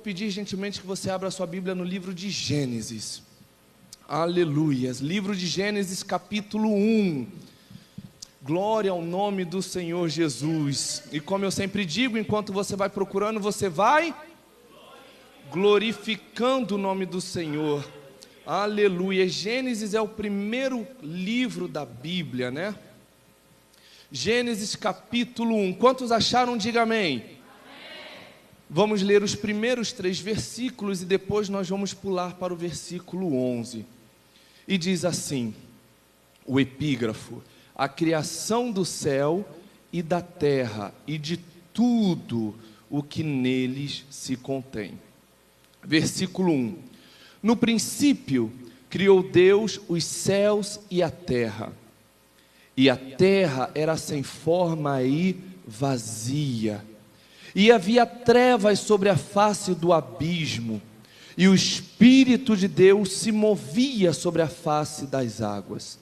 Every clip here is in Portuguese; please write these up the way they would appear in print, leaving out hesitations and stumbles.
pedir gentilmente que você abra a sua Bíblia no livro de Gênesis. Aleluias, livro de Gênesis capítulo 1. Glória ao nome do Senhor Jesus. E como eu sempre digo, enquanto você vai procurando, você vai glorificando o nome do Senhor. Aleluia. Gênesis é o primeiro livro da Bíblia, né? Gênesis capítulo 1. Quantos acharam? Diga amém. Amém. Vamos ler os primeiros 3 versículos e depois nós vamos pular para o versículo 11. E diz assim, o epígrafo: a criação do céu e da terra e de tudo o que neles se contém. Versículo 1. No princípio criou Deus os céus e a terra era sem forma e vazia, e havia trevas sobre a face do abismo, e o Espírito de Deus se movia sobre a face das águas.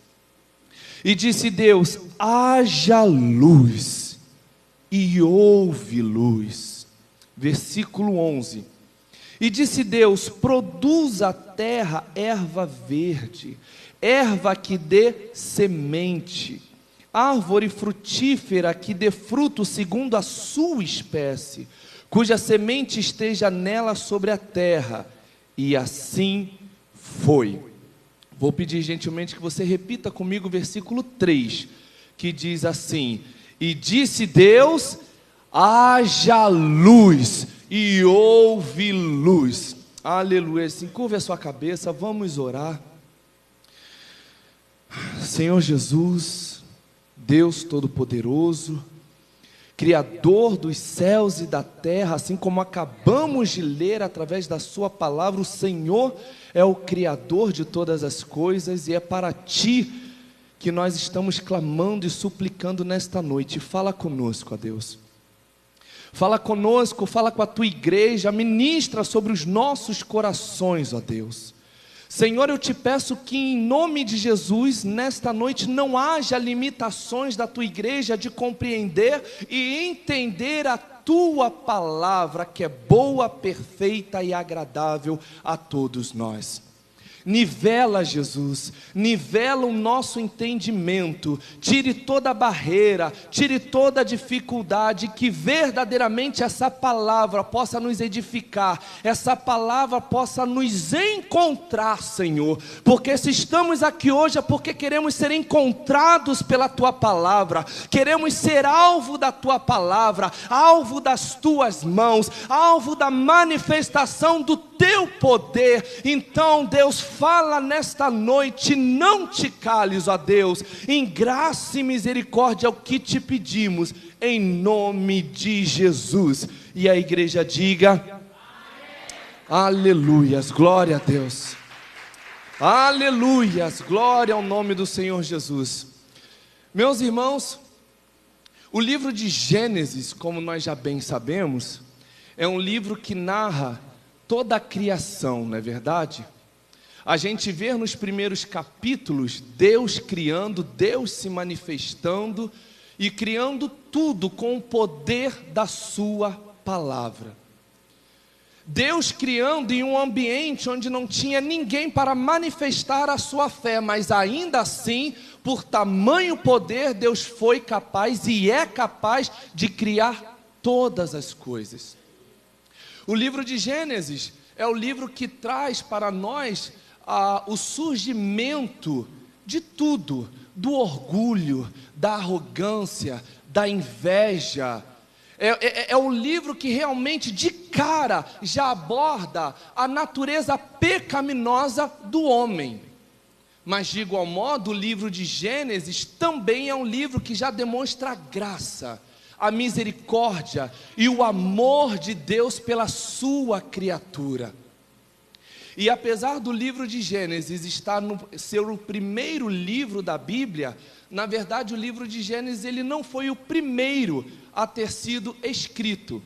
E disse Deus: haja luz, e houve luz. Versículo 11. E disse Deus: produza a terra erva verde, erva que dê semente, árvore frutífera que dê fruto segundo a sua espécie, cuja semente esteja nela sobre a terra. E assim foi. Vou pedir gentilmente que você repita comigo o versículo 3, que diz assim: e disse Deus: haja luz, e houve luz. Aleluia. Assim, curva a sua cabeça, vamos orar. Senhor Jesus, Deus Todo-Poderoso, Criador dos céus e da terra, assim como acabamos de ler através da sua palavra, o Senhor é o Criador de todas as coisas, e é para Ti que nós estamos clamando e suplicando nesta noite. Fala conosco, ó Deus. Fala conosco, fala com a Tua igreja, ministra sobre os nossos corações, ó Deus. Senhor, eu te peço que em nome de Jesus, nesta noite, não haja limitações da Tua igreja de compreender e entender a Tua palavra, que é boa, perfeita e agradável a todos nós. Nivela, Jesus, nivela o nosso entendimento, tire toda a barreira, tire toda a dificuldade, que verdadeiramente essa palavra possa nos edificar, essa palavra possa nos encontrar, Senhor, porque se estamos aqui hoje é porque queremos ser encontrados pela Tua palavra, queremos ser alvo da Tua palavra, alvo das Tuas mãos, alvo da manifestação do Teu poder. Então, Deus, fala nesta noite, não te cales, ó Deus, em graça e misericórdia é o que te pedimos, em nome de Jesus. E a igreja diga: amém. Aleluias, glória a Deus, aleluias, glória ao nome do Senhor Jesus. Meus irmãos, o livro de Gênesis, como nós já bem sabemos, é um livro que narra toda a criação, não é verdade? A gente vê nos primeiros capítulos Deus criando, Deus se manifestando e criando tudo com o poder da sua palavra. Deus criando em um ambiente onde não tinha ninguém para manifestar a sua fé, mas ainda assim, por tamanho poder, Deus foi capaz e é capaz de criar todas as coisas. O livro de Gênesis é o livro que traz para nós o surgimento de tudo, do orgulho, da arrogância, da inveja. É o livro que realmente de cara já aborda a natureza pecaminosa do homem. Mas de igual modo, o livro de Gênesis também é um livro que já demonstra a graça, a misericórdia e o amor de Deus pela sua criatura. E apesar do livro de Gênesis ser o primeiro livro da Bíblia, na verdade o livro de Gênesis ele não foi o primeiro a ter sido escrito.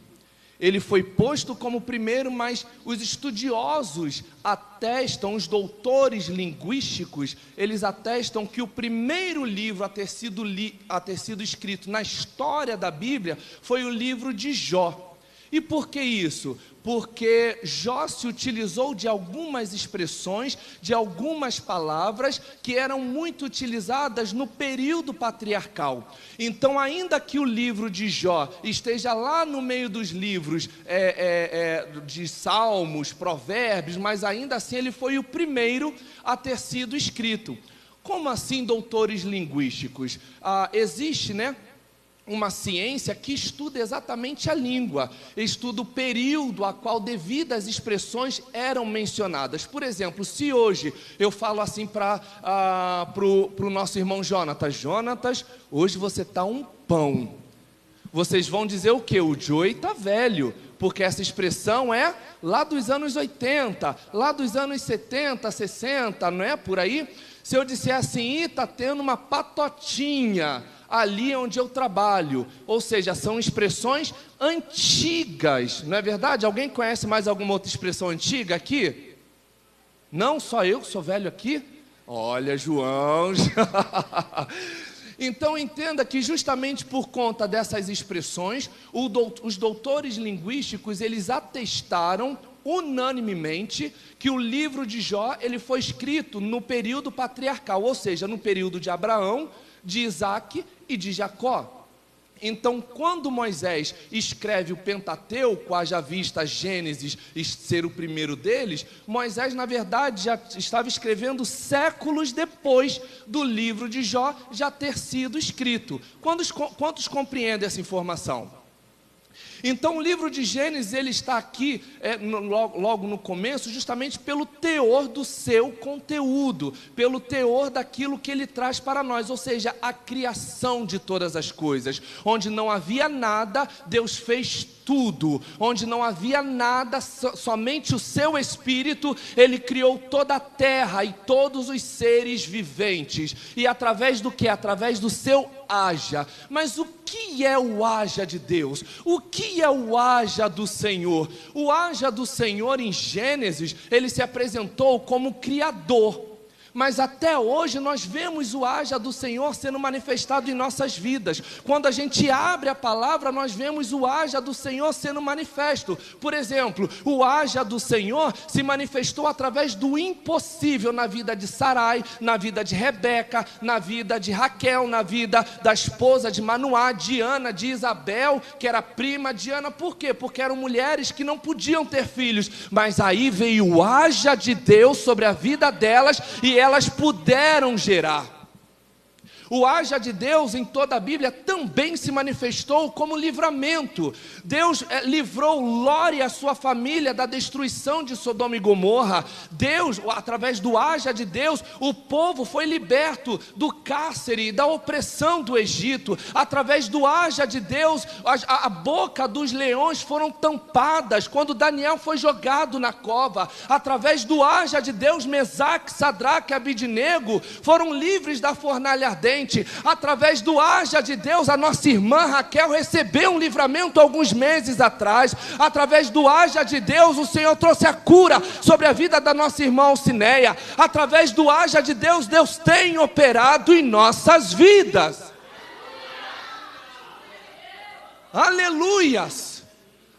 Ele foi posto como primeiro, mas os estudiosos atestam, os doutores linguísticos, eles atestam que o primeiro livro a ter sido escrito na história da Bíblia foi o livro de Jó. E por que isso? Porque Jó se utilizou de algumas expressões, de algumas palavras que eram muito utilizadas no período patriarcal. Então, ainda que o livro de Jó esteja lá no meio dos livros de Salmos, Provérbios, mas ainda assim ele foi o primeiro a ter sido escrito. Como assim, doutores linguísticos? Existe, uma ciência que estuda exatamente a língua, estuda o período a qual devidas expressões eram mencionadas. Por exemplo, se hoje eu falo assim para o nosso irmão Jonatas: Jonatas, hoje você está um pão. Vocês vão dizer o quê? O Joey está velho, porque essa expressão é lá dos anos 80, lá dos anos 70, 60, não é por aí? Se eu disser assim: está tendo uma patotinha ali onde eu trabalho, ou seja, são expressões antigas, não é verdade? Alguém conhece mais alguma outra expressão antiga aqui? Não, só eu que sou velho aqui? Olha, João. Então entenda que justamente por conta dessas expressões, os doutores linguísticos, eles atestaram unanimemente que o livro de Jó, ele foi escrito no período patriarcal, ou seja, no período de Abraão, de Isaac e de Jacó. Então, quando Moisés escreve o Pentateuco, haja vista Gênesis ser o primeiro deles, Moisés, na verdade, já estava escrevendo séculos depois do livro de Jó já ter sido escrito. Quantos compreendem essa informação? Então o livro de Gênesis, ele está aqui logo no começo, justamente pelo teor do seu conteúdo, pelo teor daquilo que ele traz para nós, ou seja, a criação de todas as coisas. Onde não havia nada, Deus fez tudo. Onde não havia nada, somente o seu Espírito, ele criou toda a terra e todos os seres viventes. E através do que? Através do seu haja. Mas o que é o haja de Deus? O que é o haja do Senhor? O haja do Senhor em Gênesis, ele se apresentou como Criador. Mas até hoje nós vemos o haja do Senhor sendo manifestado em nossas vidas. Quando a gente abre a palavra, nós vemos o haja do Senhor sendo manifesto. Por exemplo, o haja do Senhor se manifestou através do impossível na vida de Sarai, na vida de Rebeca, na vida de Raquel, na vida da esposa de Manoá, de Ana, de Isabel, que era prima de Ana. Por quê? Porque eram mulheres que não podiam ter filhos. Mas aí veio o haja de Deus sobre a vida delas e elas puderam gerar. O haja de Deus em toda a Bíblia também se manifestou como livramento. Deus livrou Ló e a sua família da destruição de Sodoma e Gomorra. Deus, através do haja de Deus, o povo foi liberto do cárcere, da opressão do Egito. Através do haja de Deus, a boca dos leões foram tampadas quando Daniel foi jogado na cova. Através do haja de Deus, Mesaque, Sadraque e Abidnego foram livres da fornalha ardente. Através do haja de Deus, a nossa irmã Raquel recebeu um livramento alguns meses atrás. Através do haja de Deus, o Senhor trouxe a cura sobre a vida da nossa irmã Alcineia. Através do haja de Deus, Deus tem operado em nossas vidas. Aleluias,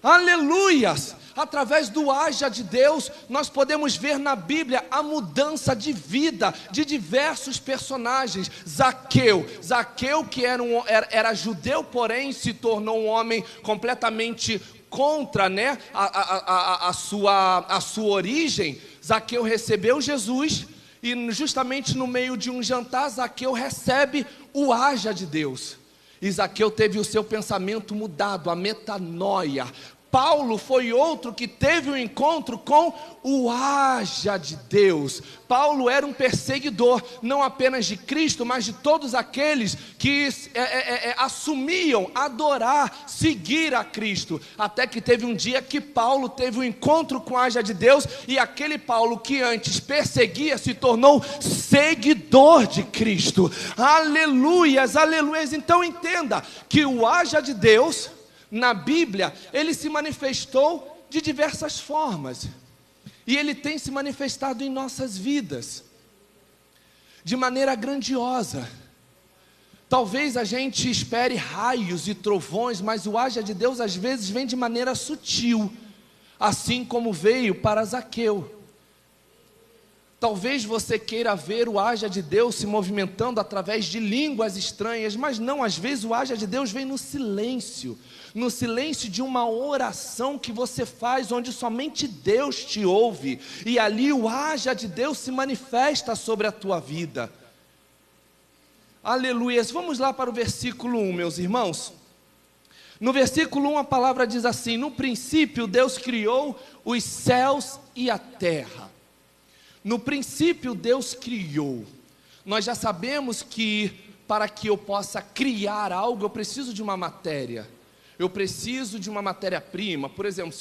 aleluias. Através do haja de Deus, nós podemos ver na Bíblia a mudança de vida de diversos personagens. Zaqueu, que era judeu, porém se tornou um homem completamente contra, a sua origem. Zaqueu recebeu Jesus e justamente no meio de um jantar, Zaqueu recebe o haja de Deus. E Zaqueu teve o seu pensamento mudado, a metanoia. Paulo foi outro que teve um encontro com o haja de Deus. Paulo era um perseguidor, não apenas de Cristo, mas de todos aqueles que assumiam adorar, seguir a Cristo. Até que teve um dia que Paulo teve um encontro com o haja de Deus, e aquele Paulo que antes perseguia se tornou seguidor de Cristo. Aleluias, aleluias. Então entenda que o haja de Deus na Bíblia, ele se manifestou de diversas formas. E ele tem se manifestado em nossas vidas de maneira grandiosa. Talvez a gente espere raios e trovões, mas o haja de Deus às vezes vem de maneira sutil, assim como veio para Zaqueu. Talvez você queira ver o haja de Deus se movimentando através de línguas estranhas, mas não, às vezes o haja de Deus vem no silêncio de uma oração que você faz, onde somente Deus te ouve, e ali o haja de Deus se manifesta sobre a tua vida. Aleluias. Vamos lá para o versículo 1, meus irmãos. No versículo 1 a palavra diz assim: no princípio Deus criou os céus e a terra. No princípio Deus criou. Nós já sabemos que para que eu possa criar algo, eu preciso de uma matéria. Eu preciso de uma matéria-prima. Por exemplo,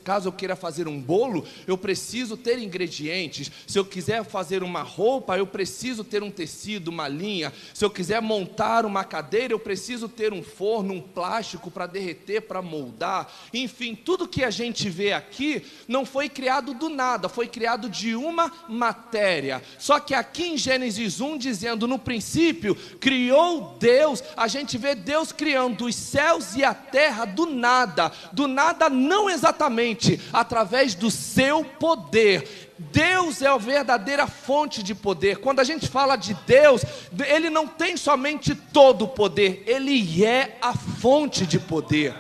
caso eu queira fazer um bolo, eu preciso ter ingredientes. Se eu quiser fazer uma roupa, eu preciso ter um tecido, uma linha. Se eu quiser montar uma cadeira, eu preciso ter um forno, um plástico para derreter, para moldar. Enfim, tudo que a gente vê aqui não foi criado do nada, foi criado de uma matéria. Só que aqui em Gênesis 1, dizendo no princípio, criou Deus, a gente vê Deus criando os céus e a terra do nada não exatamente, através do seu poder. Deus é a verdadeira fonte de poder. Quando a gente fala de Deus, Ele não tem somente todo o poder, Ele é a fonte de poder.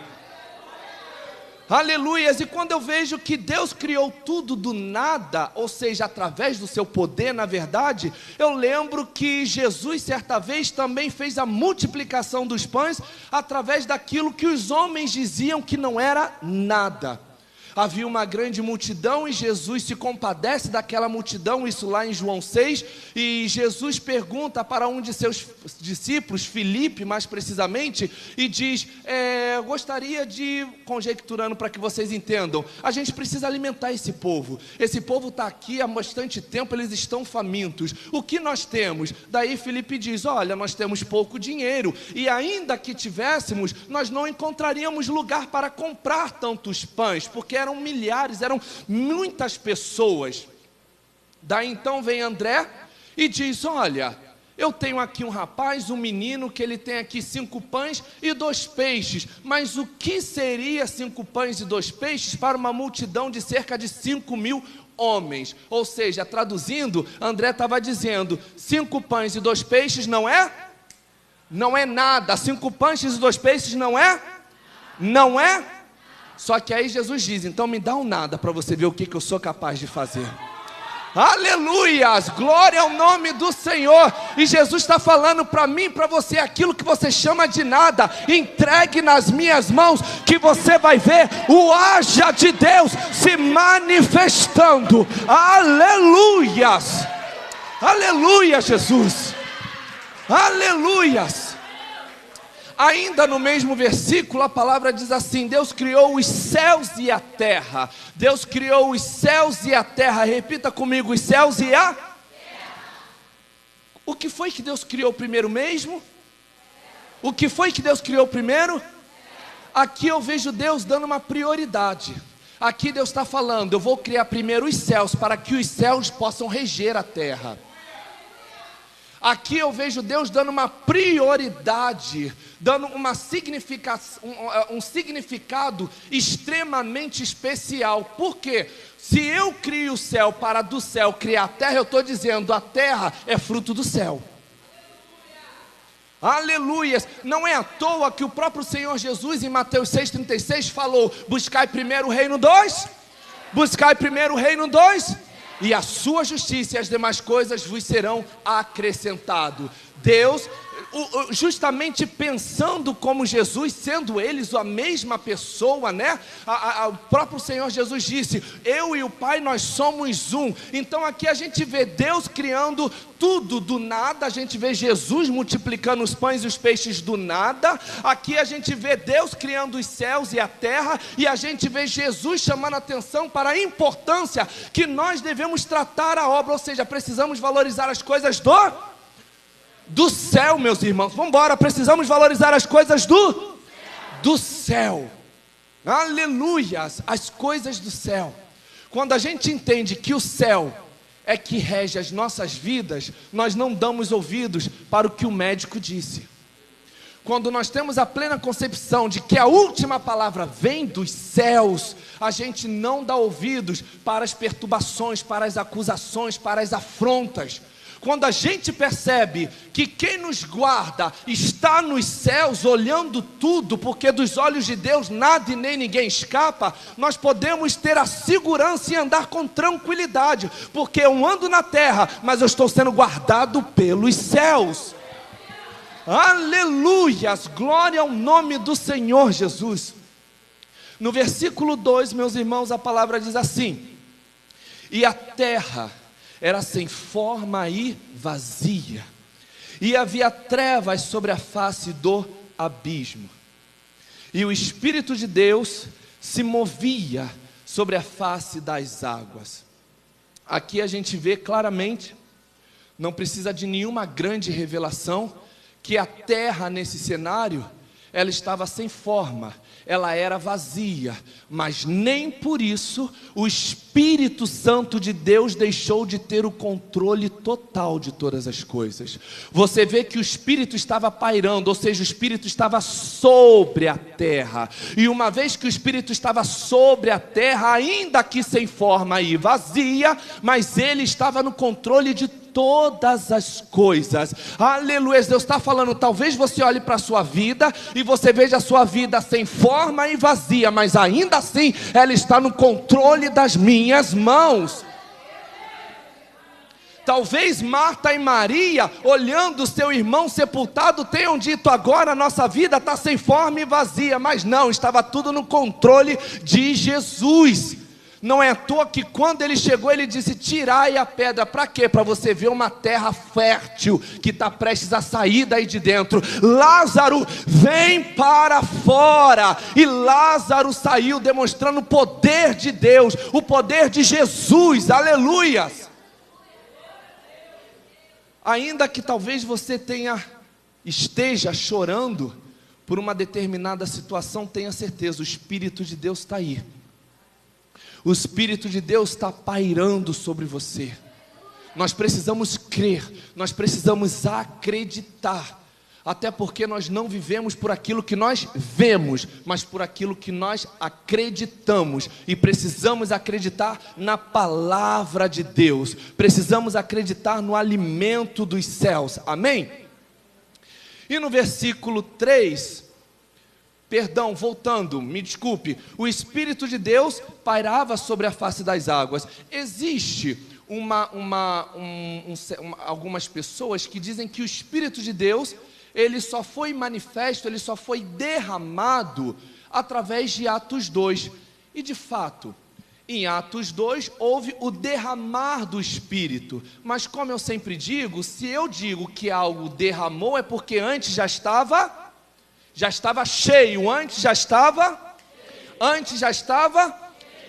Aleluias. E quando eu vejo que Deus criou tudo do nada, ou seja, através do seu poder, na verdade, eu lembro que Jesus certa vez também fez a multiplicação dos pães através daquilo que os homens diziam que não era nada. Havia uma grande multidão e Jesus se compadece daquela multidão, isso lá em João 6, e Jesus pergunta para um de seus discípulos, Filipe mais precisamente, e diz, gostaria de, conjecturando para que vocês entendam, a gente precisa alimentar esse povo está aqui há bastante tempo, eles estão famintos, o que nós temos? Daí Filipe diz, olha, nós temos pouco dinheiro, e ainda que tivéssemos, nós não encontraríamos lugar para comprar tantos pães, porque eram milhares, eram muitas pessoas. Daí então vem André e diz, olha, eu tenho aqui um rapaz, um menino, que ele tem aqui 5 pães e 2 peixes, mas o que seria 5 pães e 2 peixes para uma multidão de cerca de 5.000 homens? Ou seja, traduzindo, André estava dizendo, 5 pães e 2 peixes não é nada, 5 pães e 2 peixes não é? Só que aí Jesus diz, então me dá um nada para você ver o que eu sou capaz de fazer. Aleluias, glória ao nome do Senhor. E Jesus está falando para mim, para você, aquilo que você chama de nada, entregue nas minhas mãos, que você vai ver o haja de Deus se manifestando. Aleluias, aleluia Jesus, aleluias. Ainda no mesmo versículo, a palavra diz assim, Deus criou os céus e a terra. Deus criou os céus e a terra. Repita comigo, os céus e a terra. O que foi que Deus criou primeiro mesmo? O que foi que Deus criou primeiro? Aqui eu vejo Deus dando uma prioridade. Aqui Deus está falando, eu vou criar primeiro os céus, para que os céus possam reger a terra. Aqui eu vejo Deus dando uma prioridade, dando uma um significado extremamente especial. Por quê? Se eu crio o céu para do céu criar a terra, eu estou dizendo, a terra é fruto do céu. Aleluias, não é à toa que o próprio Senhor Jesus em Mateus 6,36 falou, buscai primeiro o reino 2, buscai primeiro o reino 2, e a sua justiça e as demais coisas vos serão acrescentado. Deus, justamente pensando como Jesus, sendo eles a mesma pessoa, né? O próprio Senhor Jesus disse, eu e o Pai nós somos um. Então aqui a gente vê Deus criando tudo do nada, a gente vê Jesus multiplicando os pães e os peixes do nada. Aqui a gente vê Deus criando os céus e a terra, e a gente vê Jesus chamando a atenção para a importância que nós devemos tratar a obra, ou seja, precisamos valorizar as coisas do céu, meus irmãos. Vamos embora, precisamos valorizar as coisas do céu. Aleluias, as coisas do céu. Quando a gente entende que o céu é que rege as nossas vidas, nós não damos ouvidos para o que o médico disse. Quando nós temos a plena concepção de que a última palavra vem dos céus, a gente não dá ouvidos para as perturbações, para as acusações, para as afrontas. Quando a gente percebe que quem nos guarda está nos céus, olhando tudo, porque dos olhos de Deus nada e nem ninguém escapa, nós podemos ter a segurança e andar com tranquilidade, porque eu ando na terra, mas eu estou sendo guardado pelos céus. Aleluias, glória ao nome do Senhor Jesus. No versículo 2, meus irmãos, a palavra diz assim: e a terra era sem forma e vazia, e havia trevas sobre a face do abismo, e o Espírito de Deus se movia sobre a face das águas. Aqui a gente vê claramente, não precisa de nenhuma grande revelação, que a terra nesse cenário, ela estava sem forma, ela era vazia, mas nem por isso o Espírito Santo de Deus deixou de ter o controle total de todas as coisas. Você vê que o Espírito estava pairando, ou seja, o Espírito estava sobre a terra, e uma vez que o Espírito estava sobre a terra, ainda que sem forma e vazia, mas ele estava no controle de todas as coisas. Aleluia. Deus está falando, talvez você olhe para a sua vida e você veja a sua vida sem forma e vazia, mas ainda assim ela está no controle das minhas mãos. Talvez Marta e Maria, olhando o seu irmão sepultado, tenham dito: agora a nossa vida está sem forma e vazia, mas não, estava tudo no controle de Jesus. Não é à toa que quando ele chegou, ele disse: tirai a pedra. Para quê? Para você ver uma terra fértil que está prestes a sair daí de dentro. Lázaro, vem para fora. E Lázaro saiu demonstrando o poder de Deus, o poder de Jesus. Aleluias. Ainda que talvez você esteja chorando por uma determinada situação, tenha certeza, o Espírito de Deus está aí. O Espírito de Deus está pairando sobre você. Nós precisamos crer, nós precisamos acreditar, até porque nós não vivemos por aquilo que nós vemos, mas por aquilo que nós acreditamos, e precisamos acreditar na palavra de Deus, precisamos acreditar no alimento dos céus, amém? E no versículo 3, voltando, me desculpe, o Espírito de Deus pairava sobre a face das águas. Existe algumas pessoas que dizem que o Espírito de Deus, ele só foi manifesto, ele só foi derramado através de Atos 2, e de fato, em Atos 2 houve o derramar do Espírito, mas como eu sempre digo, se eu digo que algo derramou, é porque antes já estava cheio, antes já estava.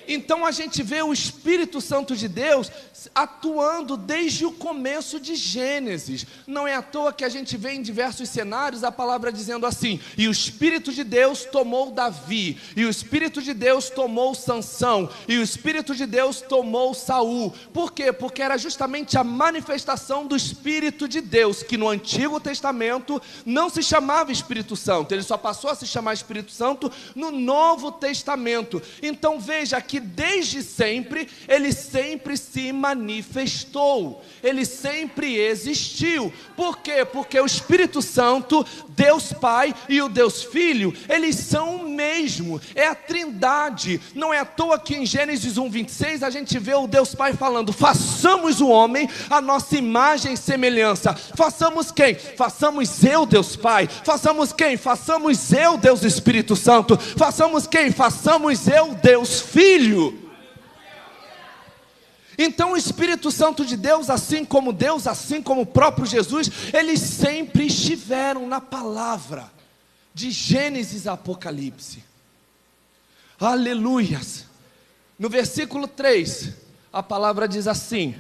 Então a gente vê o Espírito Santo de Deus atuando desde o começo de Gênesis. Não é à toa que a gente vê em diversos cenários a palavra dizendo assim: e o Espírito de Deus tomou Davi, e o Espírito de Deus tomou Sansão, e o Espírito de Deus tomou Saul. Por quê? Porque era justamente a manifestação do Espírito de Deus, que no Antigo Testamento não se chamava Espírito Santo, ele só passou a se chamar Espírito Santo no Novo Testamento. Então veja que desde sempre, ele sempre se manifestou, ele sempre existiu. Por quê? Porque o Espírito Santo, Deus Pai e o Deus Filho, eles são o mesmo, é a Trindade. Não é à toa que em Gênesis 1:26 a gente vê o Deus Pai falando: façamos o homem a nossa imagem e semelhança. Façamos quem? Façamos eu, Deus Pai. Façamos quem? Façamos eu, Deus Espírito Santo. Façamos quem? Façamos eu, Deus Filho. Então o Espírito Santo de Deus, assim como o próprio Jesus, eles sempre estiveram na palavra, de Gênesis a Apocalipse. Aleluias. No versículo 3, a palavra diz assim: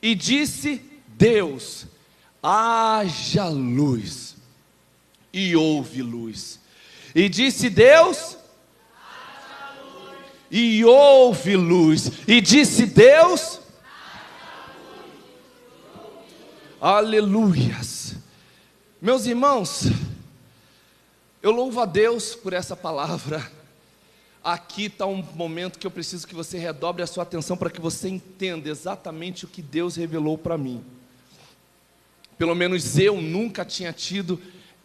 e disse Deus: haja luz, e houve luz. E disse Deus: e houve luz. E disse Deus: Aleluias. Meus irmãos, eu louvo a Deus por essa palavra. Aqui está um momento que eu preciso que você redobre a sua atenção para que você entenda exatamente o que Deus revelou para mim. Pelo menos eu nunca tinha tido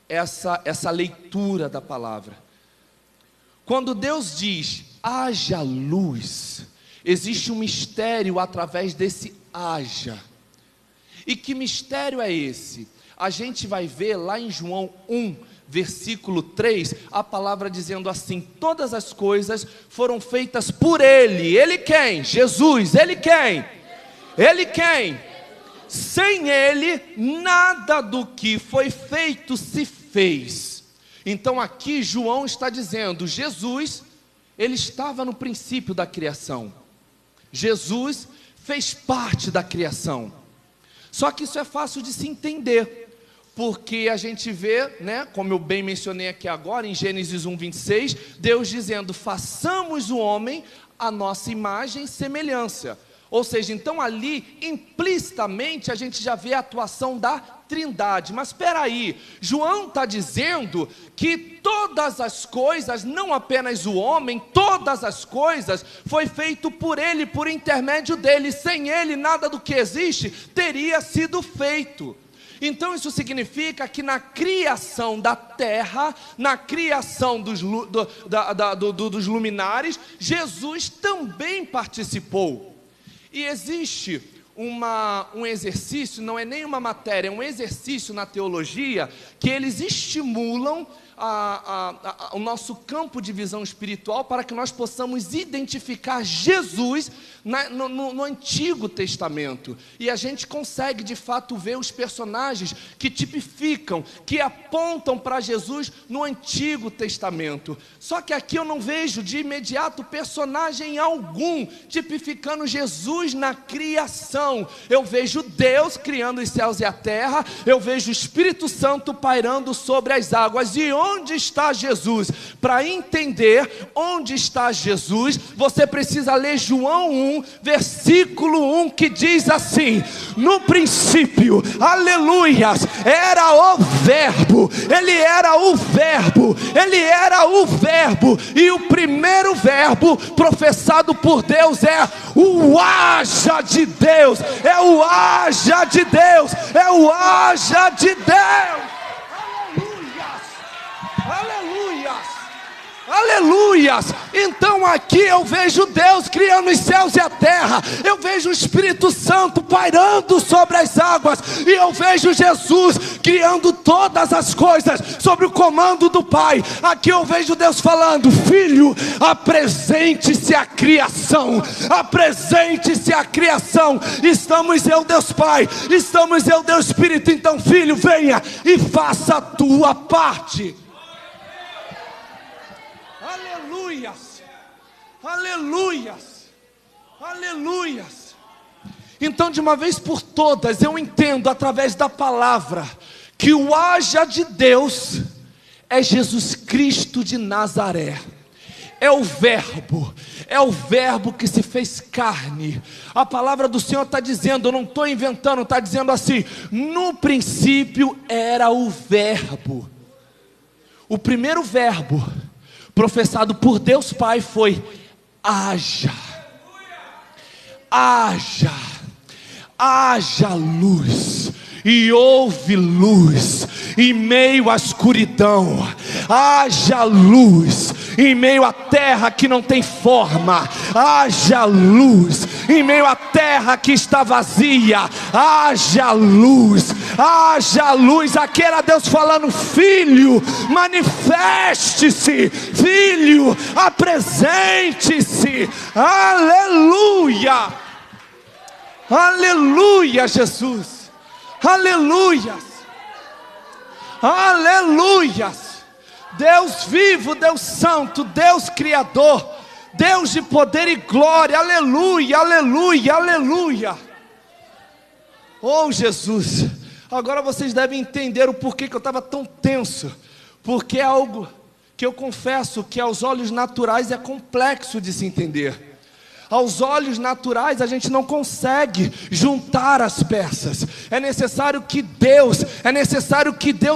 essa leitura da palavra. Quando Deus diz, haja luz, existe um mistério através desse haja. E que mistério é esse? A gente vai ver lá em João 1, versículo 3, a palavra dizendo assim: todas as coisas foram feitas por Ele. Ele quem? Jesus. Ele quem? Ele quem? Sem Ele, nada do que foi feito se fez. Então aqui João está dizendo, Jesus, Ele estava no princípio da criação. Jesus fez parte da criação. Só que isso é fácil de se entender, porque a gente vê, né, como eu bem mencionei aqui agora, em Gênesis 1, 26, Deus dizendo, façamos o homem à nossa imagem e semelhança. Ou seja, então ali, implicitamente, a gente já vê a atuação da Trindade. Mas espera aí, João está dizendo que todas as coisas, não apenas o homem, todas as coisas, foi feito por Ele, por intermédio dEle. Sem Ele, nada do que existe teria sido feito. Então isso significa que na criação da terra, na criação dos luminares, Jesus também participou. E existe um exercício, não é nem uma matéria, é um exercício na teologia, que eles estimulam o nosso campo de visão espiritual para que nós possamos identificar Jesus no Antigo Testamento. E a gente consegue de fato ver os personagens que tipificam, que apontam para Jesus no Antigo Testamento. Só que aqui eu não vejo de imediato personagem algum tipificando Jesus na criação. Eu vejo Deus criando os céus e a terra, eu vejo o Espírito Santo pairando sobre as águas. E onde está Jesus? Para entender onde está Jesus, você precisa ler João 1, versículo 1, que diz assim: no princípio, aleluias, era o verbo, ele era o verbo, ele era o verbo, e o primeiro verbo professado por Deus é o haja de Deus, é o haja de Deus, é o haja de Deus. Aleluias, aleluias. Então aqui eu vejo Deus criando os céus e a terra, eu vejo o Espírito Santo pairando sobre as águas, e eu vejo Jesus criando todas as coisas sobre o comando do Pai. Aqui eu vejo Deus falando: filho, apresente-se à criação, apresente-se à criação. Estamos eu, Deus Pai, estamos eu, Deus Espírito. Então, filho, venha e faça a tua parte. Aleluias, aleluias, aleluias. Então, de uma vez por todas, eu entendo através da palavra que o haja de Deus é Jesus Cristo de Nazaré. É o verbo que se fez carne. A palavra do Senhor está dizendo, eu não estou inventando, está dizendo assim: no princípio era o verbo. O primeiro verbo professado por Deus Pai foi: haja, haja, haja luz. E houve luz em meio à escuridão, haja luz em meio à terra que não tem forma, haja luz em meio à terra que está vazia, haja luz, haja luz. Aqui era Deus falando: filho, manifeste-se, filho, apresente-se. Aleluia, aleluia, Jesus. Aleluias, aleluias. Deus vivo, Deus santo, Deus criador, Deus de poder e glória. Aleluia, aleluia, aleluia. Oh Jesus, agora vocês devem entender o porquê que eu estava tão tenso. Porque é algo que eu confesso que aos olhos naturais é complexo de se entender. Aos olhos naturais a gente não consegue juntar as peças. É necessário que Deus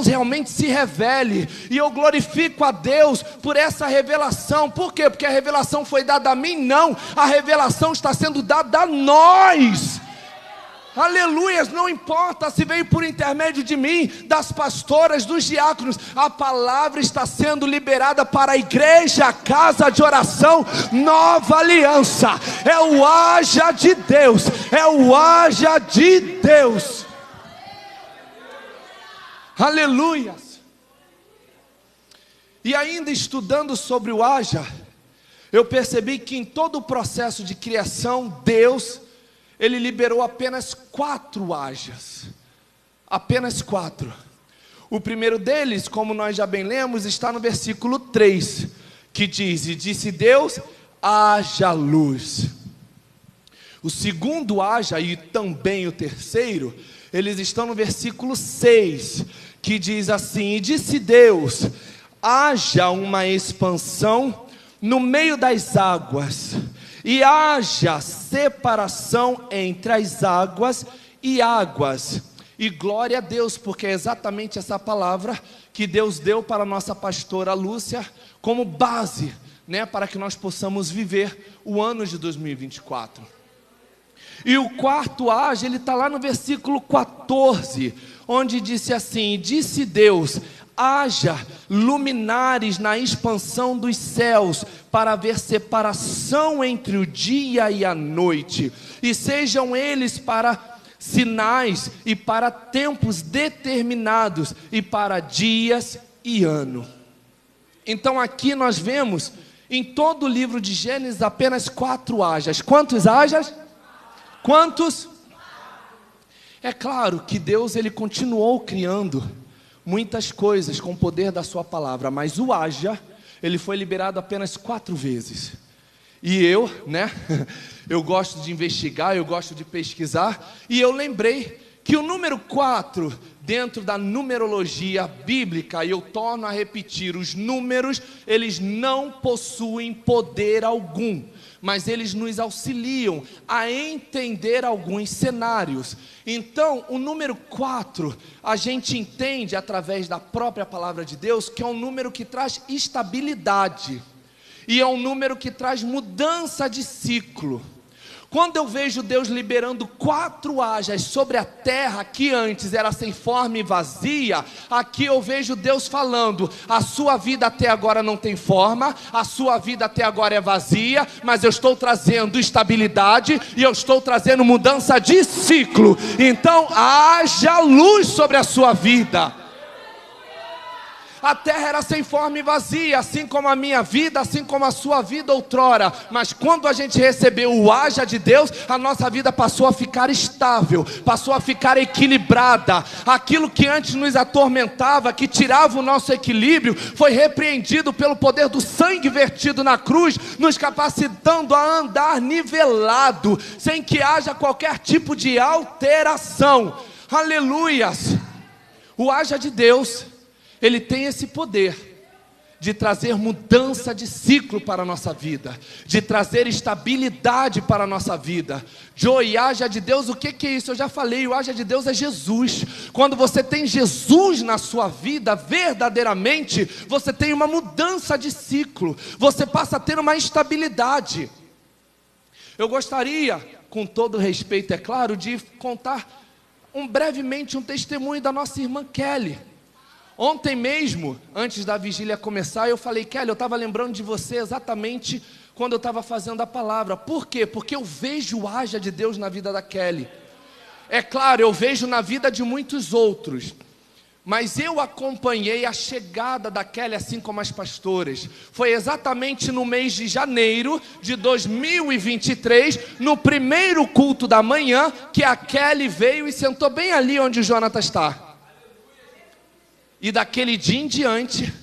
realmente se revele. E eu glorifico a Deus por essa revelação. Por quê? Porque a revelação foi dada a mim? Não, a revelação está sendo dada a nós. Aleluias, não importa se veio por intermédio de mim, das pastoras, dos diáconos, a palavra está sendo liberada para a igreja, a casa de oração, Nova Aliança. É o haja de Deus, é o haja de Deus. Aleluias. E ainda estudando sobre o haja, eu percebi que em todo o processo de criação, Deus, Ele liberou apenas 4 hajas, apenas 4. O primeiro deles, como nós já bem lemos, está no versículo 3, que diz: e disse Deus, haja luz. O segundo haja e também o terceiro, eles estão no versículo 6, que diz assim: e disse Deus, haja uma expansão no meio das águas, e haja separação entre as águas e águas. E glória a Deus, porque é exatamente essa palavra que Deus deu para a nossa pastora Lúcia como base, para que nós possamos viver o ano de 2024. E o quarto haja, ele está lá no versículo 14, onde disse assim: disse Deus, haja luminares na expansão dos céus, para haver separação entre o dia e a noite, e sejam eles para sinais e para tempos determinados, e para dias e ano. Então aqui nós vemos, em todo o livro de Gênesis, apenas 4 hajas. Quantos hajas? Quantos? É claro que Deus, ele continuou criando muitas coisas com o poder da sua palavra, mas o haja, ele foi liberado apenas 4 vezes. E eu, eu gosto de investigar, eu gosto de pesquisar, e eu lembrei que o número 4, dentro da numerologia bíblica, e eu torno a repetir, os números, eles não possuem poder algum, mas eles nos auxiliam a entender alguns cenários. Então, o número 4, a gente entende através da própria palavra de Deus, que é um número que traz estabilidade, e é um número que traz mudança de ciclo. Quando eu vejo Deus liberando 4 hajas sobre a terra, que antes era sem forma e vazia, aqui eu vejo Deus falando: a sua vida até agora não tem forma, a sua vida até agora é vazia, mas eu estou trazendo estabilidade, e eu estou trazendo mudança de ciclo. Então haja luz sobre a sua vida. A terra era sem forma e vazia, assim como a minha vida, assim como a sua vida outrora. Mas quando a gente recebeu o haja de Deus, a nossa vida passou a ficar estável, passou a ficar equilibrada. Aquilo que antes nos atormentava, que tirava o nosso equilíbrio, foi repreendido pelo poder do sangue vertido na cruz, nos capacitando a andar nivelado, sem que haja qualquer tipo de alteração. Aleluias! O haja de Deus, ele tem esse poder de trazer mudança de ciclo para a nossa vida, de trazer estabilidade para a nossa vida. Joe, haja de Deus, o que é isso? Eu já falei, o haja de Deus é Jesus. Quando você tem Jesus na sua vida, verdadeiramente, você tem uma mudança de ciclo, você passa a ter uma estabilidade. Eu gostaria, com todo respeito, é claro, de contar brevemente um testemunho da nossa irmã Kelly. Ontem mesmo, antes da vigília começar, eu falei: Kelly, eu estava lembrando de você exatamente quando eu estava fazendo a palavra. Por quê? Porque eu vejo o haja de Deus na vida da Kelly. É claro, eu vejo na vida de muitos outros, mas eu acompanhei a chegada da Kelly, assim como as pastoras. Foi exatamente no mês de janeiro de 2023, no primeiro culto da manhã, que a Kelly veio e sentou bem ali onde o Jonathan está. E daquele dia em diante,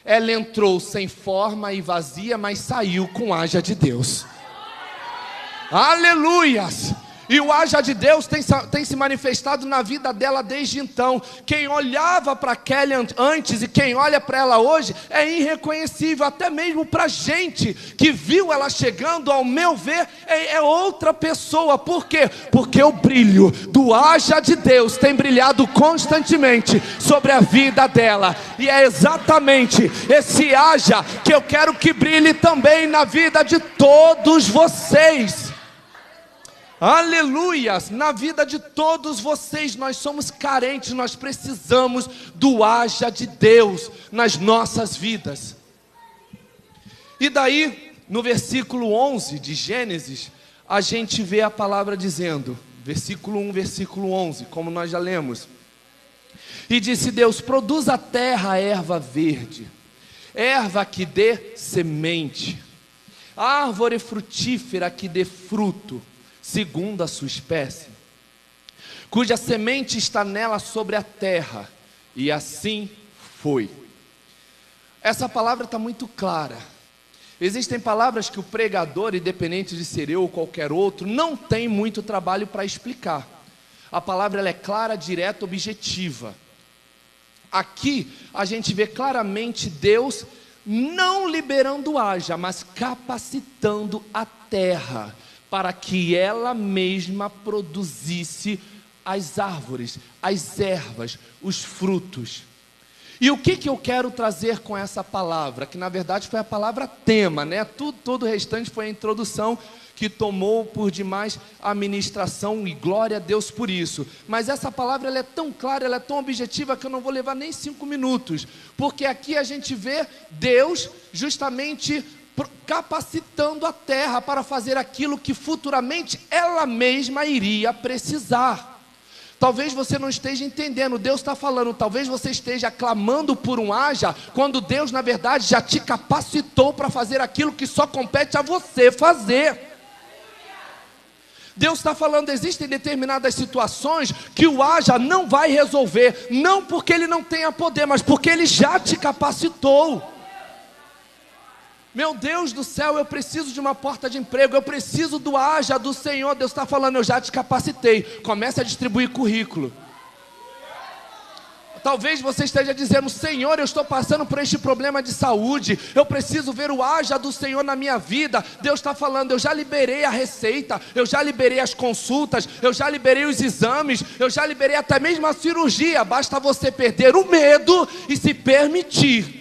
ela entrou sem forma e vazia, mas saiu com haja de Deus. Aleluias! E o haja de Deus tem se manifestado na vida dela desde então. Quem olhava para Kelly antes e quem olha para ela hoje é irreconhecível, até mesmo para a gente que viu ela chegando, ao meu ver, é outra pessoa. Por quê? Porque o brilho do haja de Deus tem brilhado constantemente sobre a vida dela. E é exatamente esse haja que eu quero que brilhe também na vida de todos vocês. Aleluias, na vida de todos vocês. Nós somos carentes, nós precisamos do haja de Deus nas nossas vidas. E daí, no versículo 11 de Gênesis, a gente vê a palavra dizendo, versículo 1, versículo 11, como nós já lemos. E disse Deus: produza a terra erva verde, erva que dê semente, árvore frutífera que dê fruto, segundo a sua espécie, cuja semente está nela sobre a terra. E assim foi. Essa palavra está muito clara. Existem palavras que o pregador, independente de ser eu ou qualquer outro, não tem muito trabalho para explicar. A palavra ela é clara, direta, objetiva. Aqui a gente vê claramente Deus não liberando haja, mas capacitando a terra para que ela mesma produzisse as árvores, as ervas, os frutos. E o que eu quero trazer com essa palavra? Que na verdade foi a palavra tema, né? Todo o restante foi a introdução que tomou por demais a ministração, e glória a Deus por isso. Mas essa palavra ela é tão clara, ela é tão objetiva que eu não vou levar nem 5 minutos. Porque aqui a gente vê Deus justamente capacitando a terra para fazer aquilo que futuramente ela mesma iria precisar. Talvez você não esteja entendendo, Deus está falando, talvez você esteja clamando por um haja, quando Deus na verdade já te capacitou para fazer aquilo que só compete a você fazer. Deus está falando, existem determinadas situações que o haja não vai resolver, não porque ele não tenha poder, mas porque ele já te capacitou. Meu Deus do céu, eu preciso de uma porta de emprego, eu preciso do haja do Senhor. Deus está falando, eu já te capacitei. Comece a distribuir currículo. Talvez você esteja dizendo: Senhor, eu estou passando por este problema de saúde, eu preciso ver o haja do Senhor na minha vida. Deus está falando, eu já liberei a receita, eu já liberei as consultas, eu já liberei os exames, eu já liberei até mesmo a cirurgia. Basta você perder o medo e se permitir.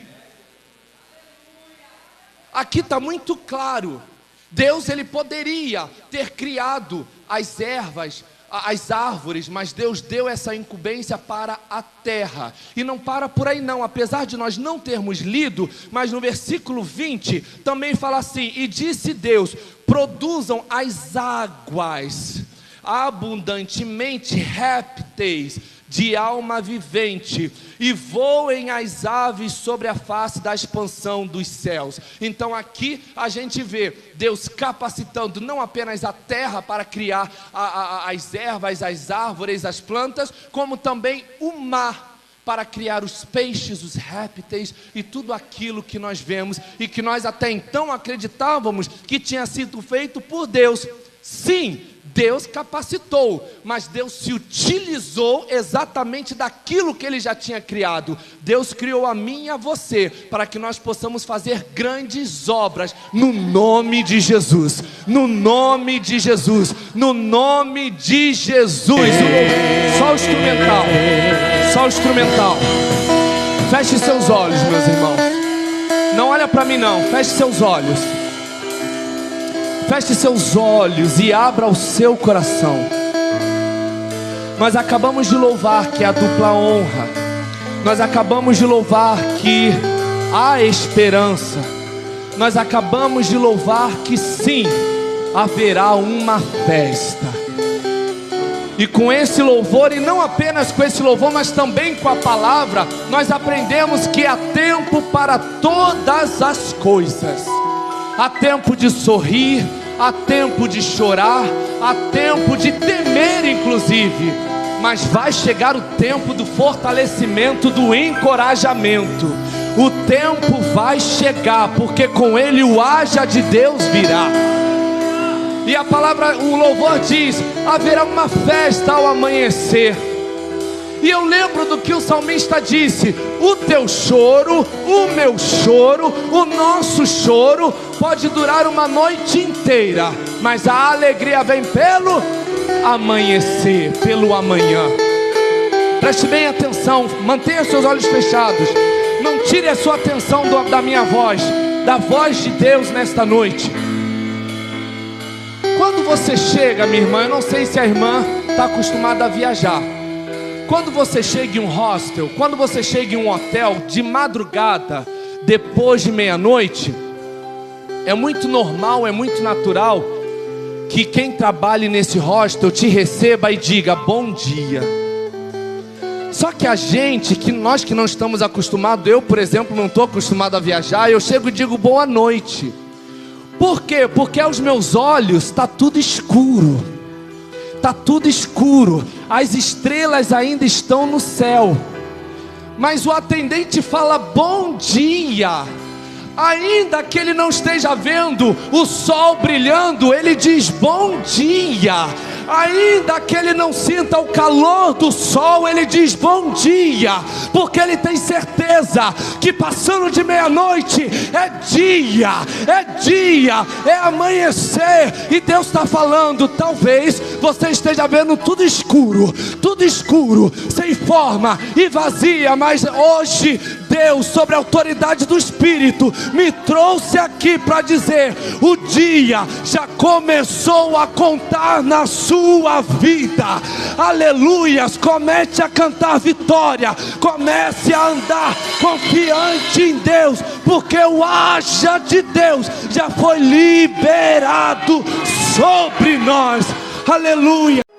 Aqui está muito claro, Deus ele poderia ter criado as ervas, as árvores, mas Deus deu essa incumbência para a terra. E não para por aí não, apesar de nós não termos lido, mas no versículo 20 também fala assim: e disse Deus, produzam as águas abundantemente répteis de alma vivente, e voem as aves sobre a face da expansão dos céus. Então aqui a gente vê Deus capacitando não apenas a terra para criar as ervas, as árvores, as plantas, como também o mar para criar os peixes, os répteis e tudo aquilo que nós vemos e que nós até então acreditávamos que tinha sido feito por Deus. Sim, Deus capacitou, mas Deus se utilizou exatamente daquilo que Ele já tinha criado. Deus criou a mim e a você para que nós possamos fazer grandes obras no nome de Jesus. No nome de Jesus. No nome de Jesus. Só o instrumental. Só o instrumental. Feche seus olhos, meus irmãos. Não olha para mim não, feche seus olhos. Feche seus olhos e abra o seu coração. Nós acabamos de louvar que é a dupla honra. Nós acabamos de louvar que há esperança. Nós acabamos de louvar que sim, haverá uma festa. E com esse louvor, e não apenas com esse louvor, mas também com a palavra, nós aprendemos que há tempo para todas as coisas. Há tempo de sorrir, há tempo de chorar, há tempo de temer inclusive, mas vai chegar o tempo do fortalecimento, do encorajamento. O tempo vai chegar, porque com ele o haja de Deus virá. E a palavra, o louvor diz: haverá uma festa ao amanhecer. E eu lembro do que o salmista disse: o teu choro, o meu choro, o nosso choro pode durar uma noite inteira, mas a alegria vem pelo amanhecer, pelo amanhã. Preste bem atenção, mantenha seus olhos fechados. Não tire a sua atenção da minha voz, da voz de Deus nesta noite. Quando você chega, minha irmã, eu não sei se a irmã está acostumada a viajar. Quando você chega em um hostel, quando você chega em um hotel de madrugada, depois de meia-noite, é muito normal, é muito natural que quem trabalhe nesse hostel te receba e diga bom dia. Só que a gente, nós que não estamos acostumados, eu por exemplo não estou acostumado a viajar, eu chego e digo boa noite. Por quê? Porque aos meus olhos está tudo escuro. Está tudo escuro. As estrelas ainda estão no céu. Mas o atendente fala bom dia. Ainda que ele não esteja vendo o sol brilhando, ele diz bom dia. Ainda que ele não sinta o calor do sol, ele diz bom dia, porque ele tem certeza que passando de meia-noite é dia, é amanhecer. E Deus está falando: talvez você esteja vendo tudo escuro, sem forma e vazia, mas hoje Deus, sobre a autoridade do Espírito, me trouxe aqui para dizer: o dia já começou a contar na sua vida. Aleluias. Comece a cantar vitória, comece a andar confiante em Deus, porque o haja de Deus já foi liberado sobre nós. Aleluia.